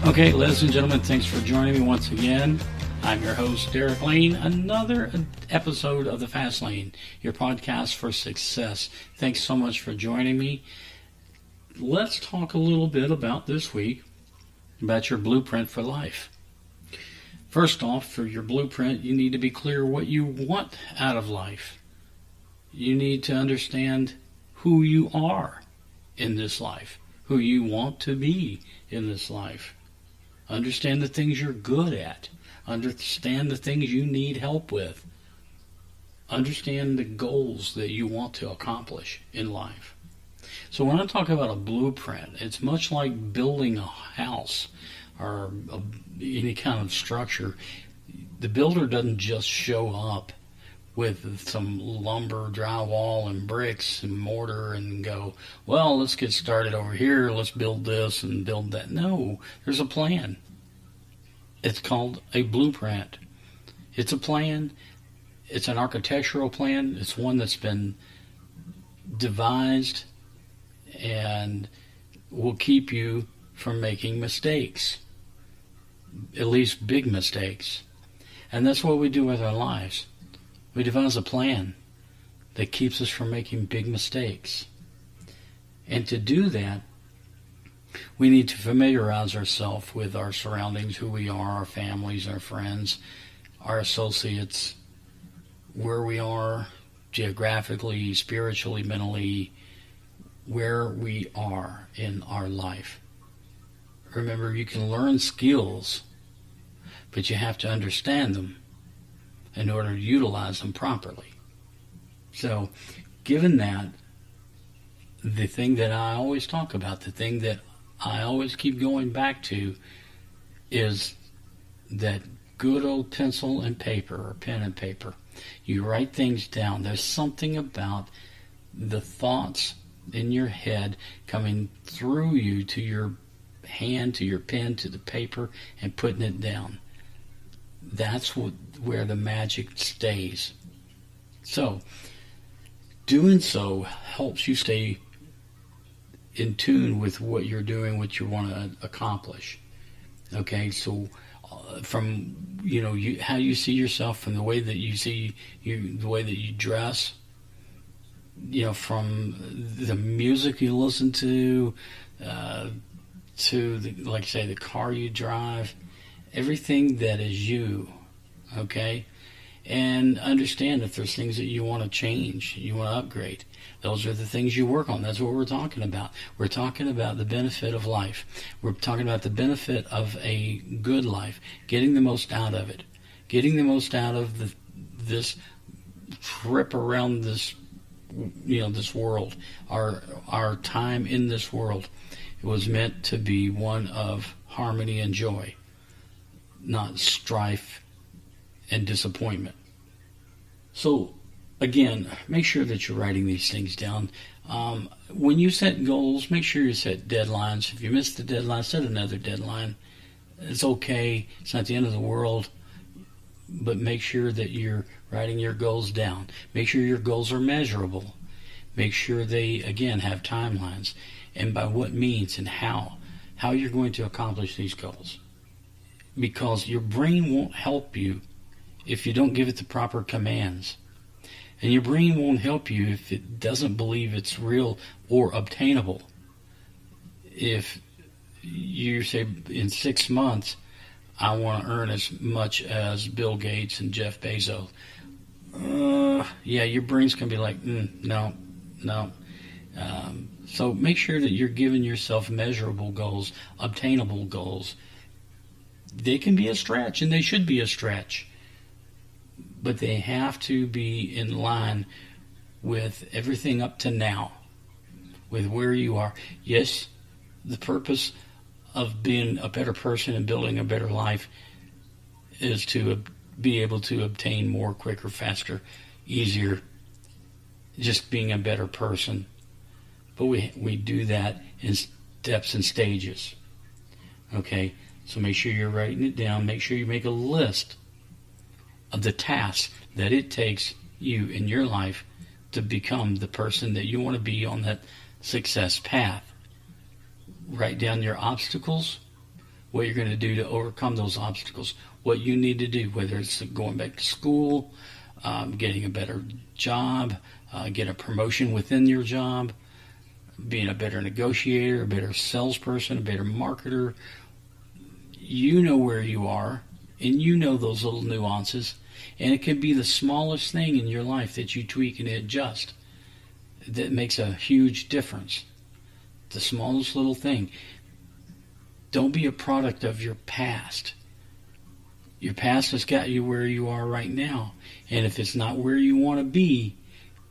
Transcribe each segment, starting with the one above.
Okay, ladies and gentlemen, thanks for joining me once again. I'm your host, Derek Lane. Another episode of The Fast Lane, your podcast for success. Thanks so much for joining me. Let's talk a little bit about this week, about your blueprint for life. First off, for your blueprint, you need to be clear what you want out of life. You need to understand who you are in this life, who you want to be in this life. Understand the things you're good at. Understand the things you need help with. Understand the goals that you want to accomplish in life. So when I talk about a blueprint, it's much like building a house or any kind of structure. The builder doesn't just show up with some lumber, drywall, and bricks and mortar and go, well, let's get started over here, let's build this and build that. No, there's a plan. It's called a blueprint. It's a plan. It's an architectural plan. It's one that's been devised and will keep you from making mistakes, at least big mistakes. And that's what we do with our lives. We devise a plan that keeps us from making big mistakes. And to do that, we need to familiarize ourselves with our surroundings, who we are, our families, our friends, our associates, where we are geographically, spiritually, mentally, where we are in our life. Remember, you can learn skills, but you have to understand them in order to utilize them properly. So, given that, the thing that I always talk about, the thing that I always keep going back to, is that good old pencil and paper, or pen and paper. You write things down. There's something about the thoughts in your head coming through you to your hand, to your pen, to the paper, and putting it down. That's where the magic stays. So, doing so helps you stay in tune with what you're doing, what you want to accomplish. Okay, so from how you see yourself, from the way that you see you, the way that you dress, from the music you listen to like I say, the car you drive, everything that is you, okay? And understand if there's things that you want to change, you want to upgrade. Those are the things you work on. That's what we're talking about. We're talking about the benefit of life. We're talking about the benefit of a good life, getting the most out of it, getting the most out of this trip around this, this world, our time in this world. It was meant to be one of harmony and joy, not strife and disappointment. So, again, make sure that you're writing these things down. When you set goals, make sure you set deadlines. If you miss the deadline, set another deadline. It's okay. It's not the end of the world. But make sure that you're writing your goals down. Make sure your goals are measurable. Make sure they, again, have timelines. And by what means and how you're going to accomplish these goals. Because your brain won't help you if you don't give it the proper commands. And your brain won't help you if it doesn't believe it's real or obtainable. If you say, in 6 months, I want to earn as much as Bill Gates and Jeff Bezos. Your brain's going to be like, no. So make sure that you're giving yourself measurable goals, obtainable goals. They can be a stretch, and they should be a stretch. But they have to be in line with everything up to now, with where you are. Yes, the purpose of being a better person and building a better life is to be able to obtain more, quicker, faster, easier, just being a better person. But we do that in steps and stages. Okay, so make sure you're writing it down. Make sure you make a list of the tasks that it takes you in your life to become the person that you want to be on that success path. Write down your obstacles. what you're going to do to overcome those obstacles, what you need to do, whether it's going back to school, getting a better job, get a promotion within your job, being a better negotiator, a better salesperson, a better marketer. You know where you are, and you know those little nuances, and it can be the smallest thing in your life that you tweak and adjust that makes a huge difference. The smallest little thing. Don't be a product of your past. Your past has got you where you are right now, and if it's not where you want to be,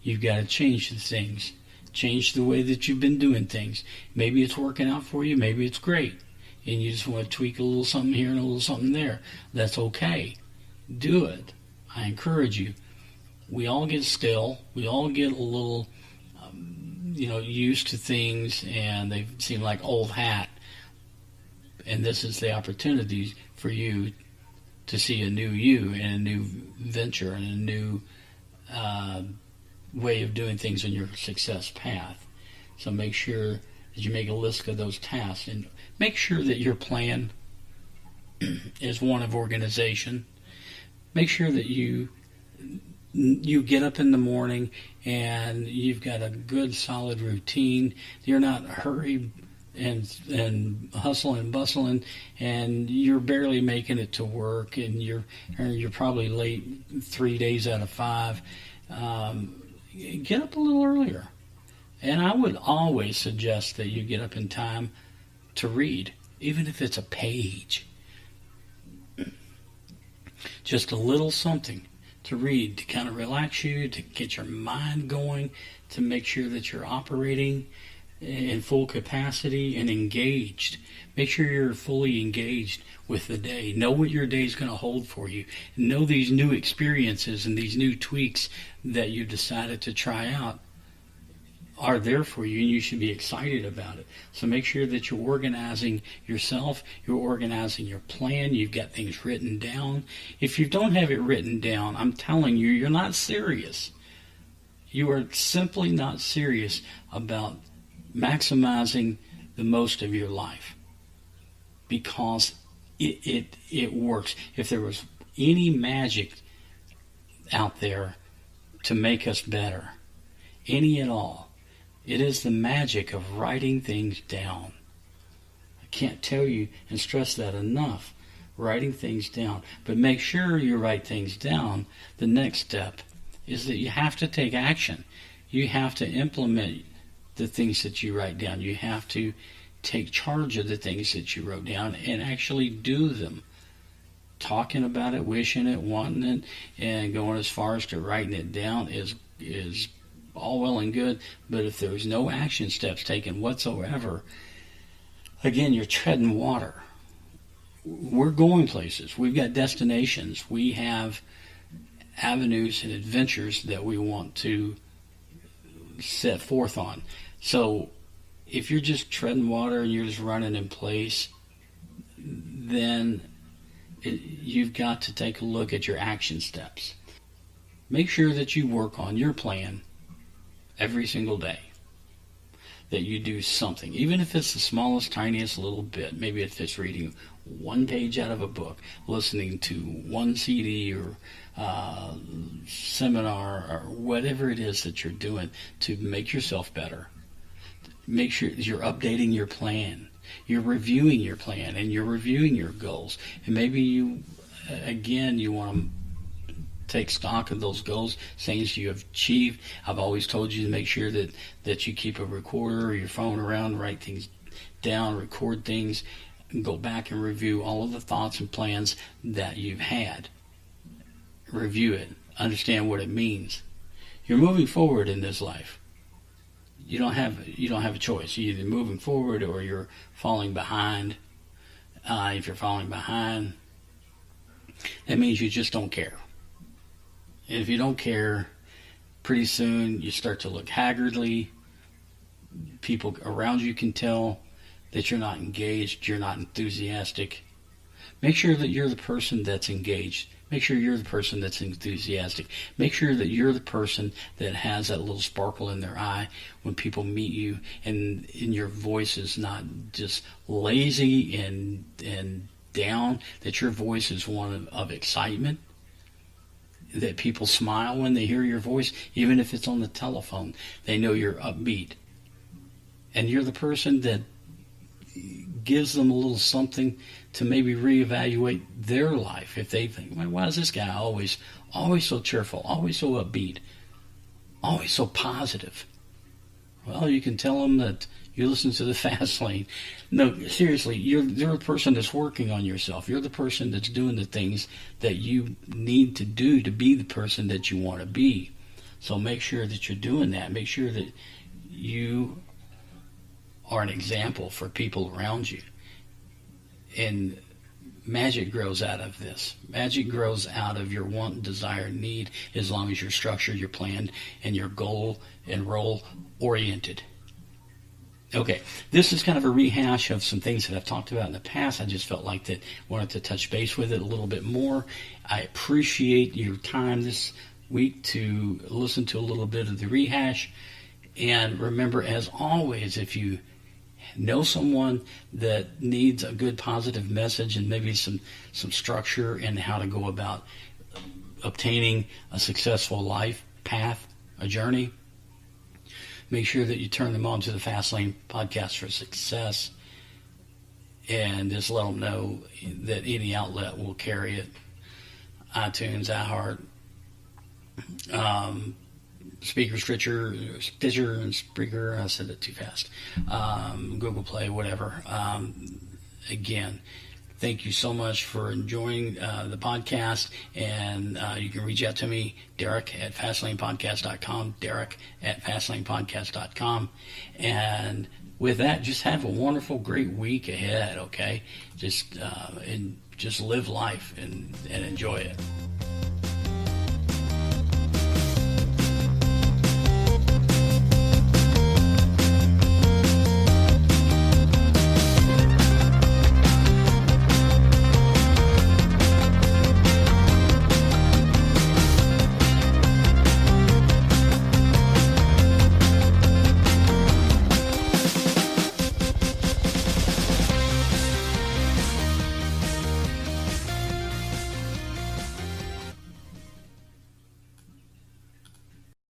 you've got to change the things. Change the way that you've been doing things. Maybe it's working out for you, maybe it's great, and you just want to tweak a little something here and a little something there. That's okay. Do it. I encourage you. We all get stale. We all get a little, used to things, and they seem like old hat. And this is the opportunity for you to see a new you and a new venture and a new way of doing things on your success path. So make sure that you make a list of those tasks, and make sure that your plan is one of organization. Make sure that you get up in the morning and you've got a good solid routine. You're not hurried and hustling and bustling, and you're barely making it to work, and you're probably late 3 days out of 5. Get up a little earlier. And I would always suggest that you get up in time to read, even if it's a page. Just a little something to read to kind of relax you, to get your mind going, to make sure that you're operating in full capacity and engaged. Make sure you're fully engaged with the day. Know what your day is going to hold for you. Know these new experiences and these new tweaks that you decided to try out are there for you, and you should be excited about it. So make sure that you're organizing yourself, you're organizing your plan, you've got things written down. If you don't have it written down, I'm telling you, you're not serious. You are simply not serious about maximizing the most of your life, because it works. If there was any magic out there to make us better, any at all, it is the magic of writing things down. I can't tell you and stress that enough. Writing things down. But make sure you write things down. The next step is that you have to take action. You have to implement the things that you write down. You have to take charge of the things that you wrote down and actually do them. Talking about it, wishing it, wanting it, and going as far as to writing it down is all well and good, but if there's no action steps taken whatsoever, again, you're treading water. We're going places. We've got destinations. We have avenues and adventures that we want to set forth on. So if you're just treading water and you're just running in place, then you've got to take a look at your action steps. Make sure that you work on your plan every single day, that you do something, even if it's the smallest, tiniest little bit. Maybe if it's reading one page out of a book, listening to one CD or seminar, or whatever it is that you're doing to make yourself better. Make sure you're updating your plan. You're reviewing your plan, and you're reviewing your goals. And maybe you want to take stock of those goals, things you have achieved. I've always told you to make sure that you keep a recorder or your phone around, write things down, record things, and go back and review all of the thoughts and plans that you've had. Review it. Understand what it means. You're moving forward in this life. You don't have a choice. You're either moving forward or you're falling behind. If you're falling behind, that means you just don't care. And if you don't care, pretty soon you start to look haggardly. People around you can tell that you're not engaged, you're not enthusiastic. Make sure that you're the person that's engaged. Make sure you're the person that's enthusiastic. Make sure that you're the person that has that little sparkle in their eye when people meet you, and your voice is not just lazy and down, that your voice is one of excitement, that people smile when they hear your voice, even if it's on the telephone. They know you're upbeat. And you're the person that gives them a little something to maybe reevaluate their life. If they think, well, why is this guy always so cheerful, always so upbeat, always so positive? Well, you can tell them that you listen to the Fast Lane. No, seriously, you're the person that's working on yourself. You're the person that's doing the things that you need to do to be the person that you want to be. So make sure that you're doing that. Make sure that you are an example for people around you. And magic grows out of this. Magic grows out of your want, desire, need, as long as you're structured, you're planned, and you're goal and role oriented. Okay, this is kind of a rehash of some things that I've talked about in the past. I just felt like that wanted to touch base with it a little bit more. I appreciate your time this week to listen to a little bit of the rehash. And remember, as always, if you know someone that needs a good positive message and maybe some structure in how to go about obtaining a successful life path, a journey, make sure that you turn them on to the Fast Lane Podcast for Success, and just let them know that any outlet will carry it. iTunes, iHeart, Stitcher, and Spreaker. I said it too fast. Google Play, whatever. Again, thank you so much for enjoying the podcast, and you can reach out to me, Derek at FastLanePodcast.com, Derek at FastLanePodcast.com, and with that, just have a wonderful, great week ahead. Okay, just live life and enjoy it.